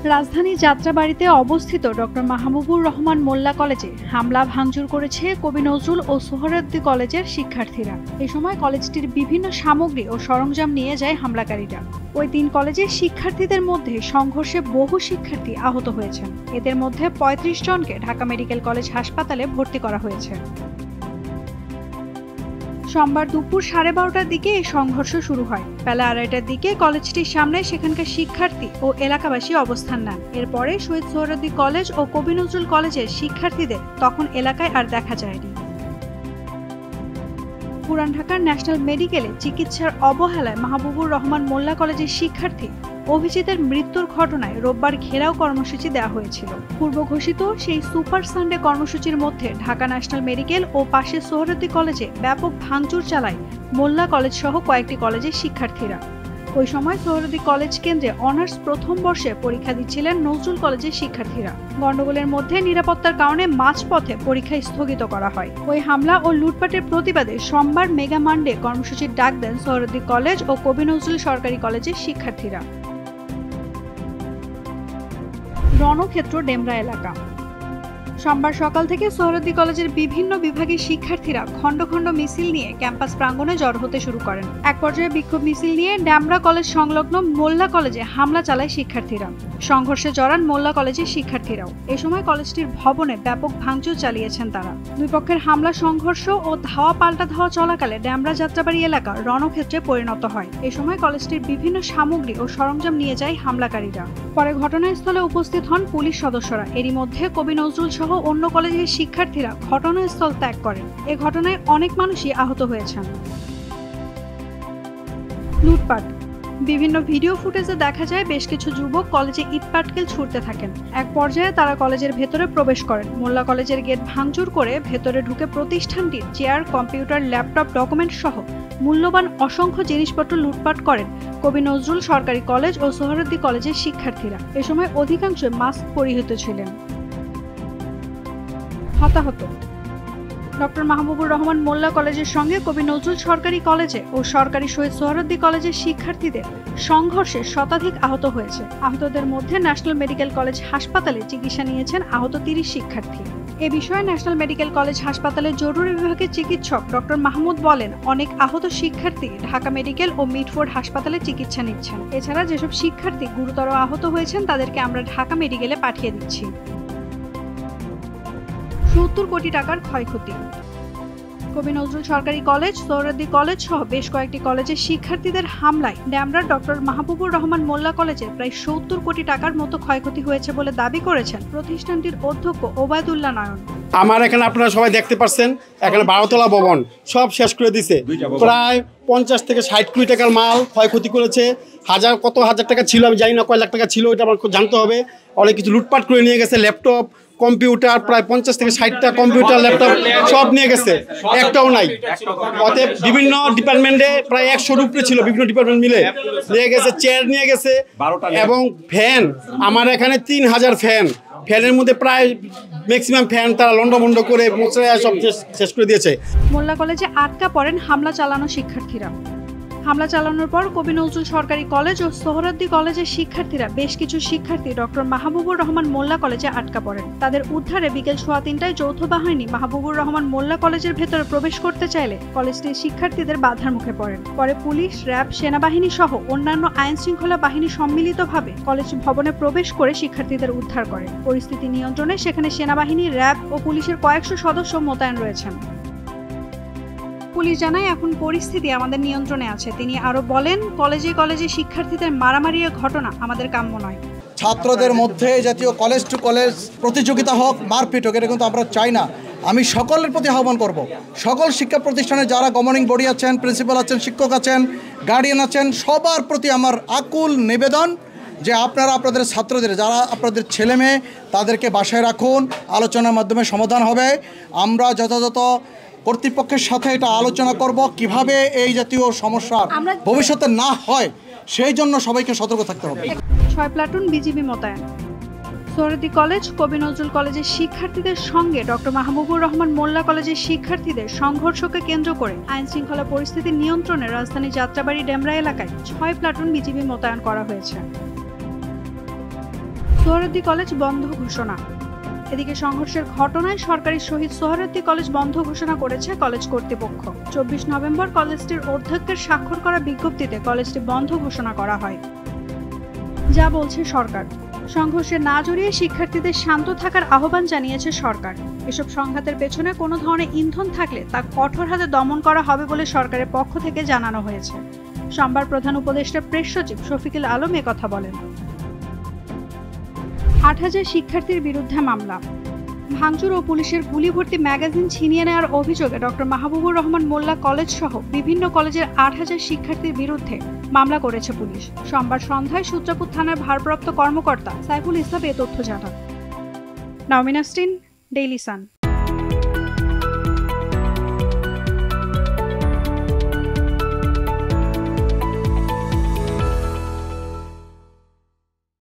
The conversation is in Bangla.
রাজধানী যাত্রাবাড়িতে অবস্থিত ডক্টর মাহবুবুর রহমান মোল্লা কলেজে হামলা ভাঙচুর করেছে কবি নজরুল ও সোহরাওয়ার্দী কলেজের শিক্ষার্থীরা। এ সময় কলেজটির বিভিন্ন সামগ্রী ও সরঞ্জাম নিয়ে যায় হামলাকারীরা। ওই 3 কলেজের শিক্ষার্থীদের মধ্যে সংঘর্ষে বহু শিক্ষার্থী আহত হয়েছেন। এদের মধ্যে 35 জনকে ঢাকা মেডিকেল কলেজ হাসপাতালে ভর্তি করা হয়েছে। সোমবার দুপুর 12:30টার দিকে এই সংঘর্ষ শুরু হয়। বেলা 2:30টার দিকে কলেজটির সামনে সেখানকার শিক্ষার্থী ও এলাকাবাসী অবস্থান নেন। এরপরে শহীদ সোহরাওয়ার্দী কলেজ ও কবি নজরুল কলেজের শিক্ষার্থীদের তখন এলাকায় আর দেখা যায়নি। পুরান ঢাকার ন্যাশনাল মেডিকেলে চিকিৎসার অবহেলায় মাহবুবুর রহমান মোল্লা কলেজের শিক্ষার্থী অভিজিতের মৃত্যুর ঘটনায় রোববার ঘেরাও কর্মসূচি দেওয়া হয়েছিল। পূর্ব ঘোষিত সেই সুপার সানডে কর্মসূচির মধ্যে ঢাকা ন্যাশনাল মেডিকেল ও পাশের সোহরাওয়ার্দী কলেজে ব্যাপক ভাঙচুর চালায় মোল্লা কলেজ সহ কয়েকটি কলেজের শিক্ষার্থীরা। ওই সময় সোহরাওয়ার্দী কলেজ কেন্দ্রে অনার্স প্রথম বর্ষে পরীক্ষা দিচ্ছিলেন নজরুল কলেজের শিক্ষার্থীরা। গণ্ডগোলের মধ্যে নিরাপত্তার কারণে মাঝপথে পরীক্ষা স্থগিত করা হয়। ওই হামলা ও লুটপাটের প্রতিবাদে সোমবার মেগা মানডে কর্মসূচির ডাক দেন সোহরাওয়ার্দী কলেজ ও কবি নজরুল সরকারি কলেজের শিক্ষার্থীরা। রণক্ষেত্র ডেমরা এলাকা। সোমবার সকাল থেকে সোহরাওয়ার্দী কলেজের বিভিন্ন বিভাগের শিক্ষার্থীরা খণ্ড খণ্ড মিছিল নিয়ে ক্যাম্পাস প্রাঙ্গণে জড়ো হতে শুরু করেন। এক পর্যায়ে বিক্ষোভ মিছিল নিয়ে ডেমরা কলেজ সংলগ্ন মোল্লা কলেজে হামলা চালায় শিক্ষার্থীরা। সংঘর্ষে জড়ান মোল্লা কলেজের শিক্ষার্থীরাও। এ সময় কলেজটির ভবনে ব্যাপক ভাঙচুর চালিয়েছেন তারা। দুই পক্ষের হামলা সংঘর্ষ ও ধাওয়া পাল্টা ধাওয়া চলাকালে ডেমরা যাত্রাবাড়ি এলাকা রণক্ষেত্রে পরিণত হয়। এ সময় কলেজটির বিভিন্ন সামগ্রী ও সরঞ্জাম নিয়ে যায় হামলাকারীরা। পরে ঘটনাস্থলে উপস্থিত হন পুলিশ সদস্যরা। এরই মধ্যে কবি নজরুল সহ অন্য কলেজের শিক্ষার্থীরা ঘটনাস্থল ত্যাগ করেন। এ ঘটনায় অনেক মানুষই আহত হয়েছেন। লুটপাট। বিভিন্ন ভিডিও ফুটেজে দেখা যায় বেশ কিছু যুবক কলেজে ইটপাটকেল ছুড়তে থাকেন। এক পর্যায়ে তারা কলেজের ভেতরে প্রবেশ করেন। মোল্লা কলেজের গেট ভাঙচুর করে ভেতরে ঢুকে প্রতিষ্ঠানটির চেয়ার, কম্পিউটার, ল্যাপটপ, ডকুমেন্ট সহ মূল্যবান অসংখ্য জিনিসপত্র লুটপাট করেন কবি নজরুল সরকারি কলেজ ও সোহরাওয়ার্দী কলেজের শিক্ষার্থীরা। এ সময় অধিকাংশ মাস্ক পরিহিত ছিলেন। হতাহত। ডক্টর মাহবুবুর রহমান মোল্লা কলেজের সঙ্গে কবি নজরুল সরকারি কলেজে ও সরকারি শহীদ সোহরাওয়ার্দী কলেজের শিক্ষার্থীদের সংঘর্ষে শতাধিক আহত হয়েছে। আহতদের মধ্যে ন্যাশনাল মেডিকেল কলেজ হাসপাতালে চিকিৎসা নিয়েছেন আহত 30 শিক্ষার্থী। এ বিষয়ে ন্যাশনাল মেডিকেল কলেজ হাসপাতালের জরুরি বিভাগের চিকিৎসক ডক্টর মাহমুদ বলেন, অনেক আহত শিক্ষার্থী ঢাকা মেডিকেল ও মিটফোর্ড হাসপাতালে চিকিৎসা নিচ্ছেন। এছাড়া যেসব শিক্ষার্থী গুরুতর আহত হয়েছেন তাদেরকে আমরা ঢাকা মেডিকেলে পাঠিয়ে দিচ্ছি। 70 কোটি টাকার ক্ষয়ক্ষতি। কবি নজরুল সরকারি কলেজ, সোহরাওয়ার্দী কলেজ সহ বেশ কয়েকটি কলেজের শিক্ষার্থীদের হামলায় ডেমরার ডক্টর মাহবুবুর রহমান মোল্লা কলেজের প্রায় 70 কোটি টাকার মতো ক্ষয়ক্ষতি হয়েছে বলে দাবি করেছেন প্রতিষ্ঠানটির অধ্যক্ষ ওবায়দুল্লাহ নয়ন। আমার এখানে আপনারা সবাই দেখতে পাচ্ছেন, এখানে 12তলা ভবন সব শেষ করে দিছে। প্রায় 50 থেকে 60 কোটি টাকার মাল ক্ষয়ক্ষতি করেছে। কত হাজার টাকা ছিল আমি জানি না, কয় লাখ টাকা ছিল এটা আমার জানতে হবে। অনেক কিছু লুটপাট করে নিয়ে গেছে। ল্যাপটপ, কম্পিউটার, প্রায় 50 থেকে 60টা কম্পিউটার, ল্যাপটপ সব নিয়ে গেছে, একটাও নাই। অতএব বিভিন্ন ডিপার্টমেন্টে প্রায় 100-র উপরে ছিল, বিভিন্ন ডিপার্টমেন্ট মিলে নিয়ে গেছে। চেয়ার নিয়ে গেছে এবং ফ্যান, আমার এখানে 3000 ফ্যান, ফ্যানের মধ্যে প্রায় ম্যাক্সিমাম ফ্যান তারা লন্ডভন্ড করে সব শেষ করে দিয়েছে। মোল্লা কলেজে আটকা পড়েন হামলা চালানো শিক্ষার্থীরা। হামলা চালানোর পর কবি নজরুল সরকারি কলেজ ও সোহরাওয়ার্দী কলেজের শিক্ষার্থীরা বেশ কিছু শিক্ষার্থী ডক্টর মাহবুবুর রহমান মোল্লা কলেজে আটকা পড়েন। তাদের উদ্ধারে বিকেল 3:15টায় যৌথ বাহিনী মাহবুবুর রহমান মোল্লা কলেজের ভেতরে প্রবেশ করতে চাইলে কলেজটির শিক্ষার্থীদের বাধার মুখে পড়েন। পরে পুলিশ, র্যাব, সেনাবাহিনী সহ অন্যান্য আইন শৃঙ্খলা বাহিনী সম্মিলিতভাবে কলেজ ভবনে প্রবেশ করে শিক্ষার্থীদের উদ্ধার করে। পরিস্থিতি নিয়ন্ত্রণে সেখানে সেনাবাহিনী, র্যাব ও পুলিশের কয়েকশো সদস্য মোতায়েন রয়েছেন। পুলিশ জানায় এখন পরিস্থিতি আমাদের নিয়ন্ত্রণে আছে। তিনি আরো বলেন, কলেজে শিক্ষার্থীদের মারামারির ঘটনা আমাদের কাম্য নয়। ছাত্রদের মধ্যে জাতীয় কলেজ টু কলেজ প্রতিযোগিতা হোক, মারপিট হোক, এটা কিন্তু আমরা চাই না। আমি সকলের প্রতি আহ্বান করব, সকল শিক্ষা প্রতিষ্ঠানে যারা গভর্নিং বডি আছেন, প্রিন্সিপাল আছেন, শিক্ষক আছেন, গার্ডিয়ান আছেন, সবার প্রতি আমার আকুল নিবেদন যে আপনারা আপনাদের ছাত্রদের, যারা আপনাদের ছেলে মেয়ে, তাদেরকে বাসায় রাখুন। আলোচনার মাধ্যমে সমাধান হবে। আমরা যথাযথ কর্তৃপক্ষের সাথে এটা আলোচনা করব কিভাবে এই জাতীয় সমস্যার ভবিষ্যতে না হয়, সেই জন্য সবাইকে সতর্ক থাকতে হবে। 6 প্লাটুন বিজিবি মোতায়েন। সোহরাওয়ার্দী কলেজ, কবি নজরুল কলেজের শিক্ষার্থীদের সঙ্গে ডক্টর মাহবুবুর রহমান মোল্লা কলেজের শিক্ষার্থীদের সংঘর্ষকে কেন্দ্র করে আইন শৃঙ্খলা পরিস্থিতি নিয়ন্ত্রণে রাজধানী যাত্রাবাড়ি ডেমরা এলাকায় 6 প্লাটুন বিজিবি মোতায়েন করা হয়েছে। সোহরাওয়ার্দী কলেজ বন্ধ ঘোষণা। এদিকে সংঘর্ষের ঘটনায় সরকারি শহীদ সোহরাওয়ার্দী কলেজ বন্ধ ঘোষণা করেছে কলেজ কর্তৃপক্ষ। 24 নভেম্বর কলেজটির অধ্যক্ষের স্বাক্ষর করা বিজ্ঞপ্তিতে কলেজটি বন্ধ ঘোষণা করা হয়। যা বলছে সরকার, সংঘর্ষে না জড়িয়ে শিক্ষার্থীদের শান্ত থাকার আহ্বান জানিয়েছে সরকার। এসব সংঘাতের পেছনে কোনো ধরনের ইন্ধন থাকলে তা কঠোর হাতে দমন করা হবে বলে সরকারের পক্ষ থেকে জানানো হয়েছে। সোমবার প্রধান উপদেষ্টা প্রেস সচিব শফিকুল আলম একথা বলেন। ৮,০০০ শিক্ষার্থীর বিরুদ্ধে মামলা। ভাঙচুর ও পুলিশের গুলি ভর্তি ম্যাগাজিন ছিনিয়ে নেওয়ার অভিযোগে ডক্টর মাহবুবুর রহমান মোল্লা কলেজ সহ বিভিন্ন কলেজের ৮,০০০ শিক্ষার্থীর বিরুদ্ধে মামলা করেছে পুলিশ। সোমবার সন্ধ্যায় সূত্রাপুর থানার ভারপ্রাপ্ত কর্মকর্তা সাইফুল ইসলাম এ তথ্য জানান। নাওমিন নাসরিন, ডেইলি সান।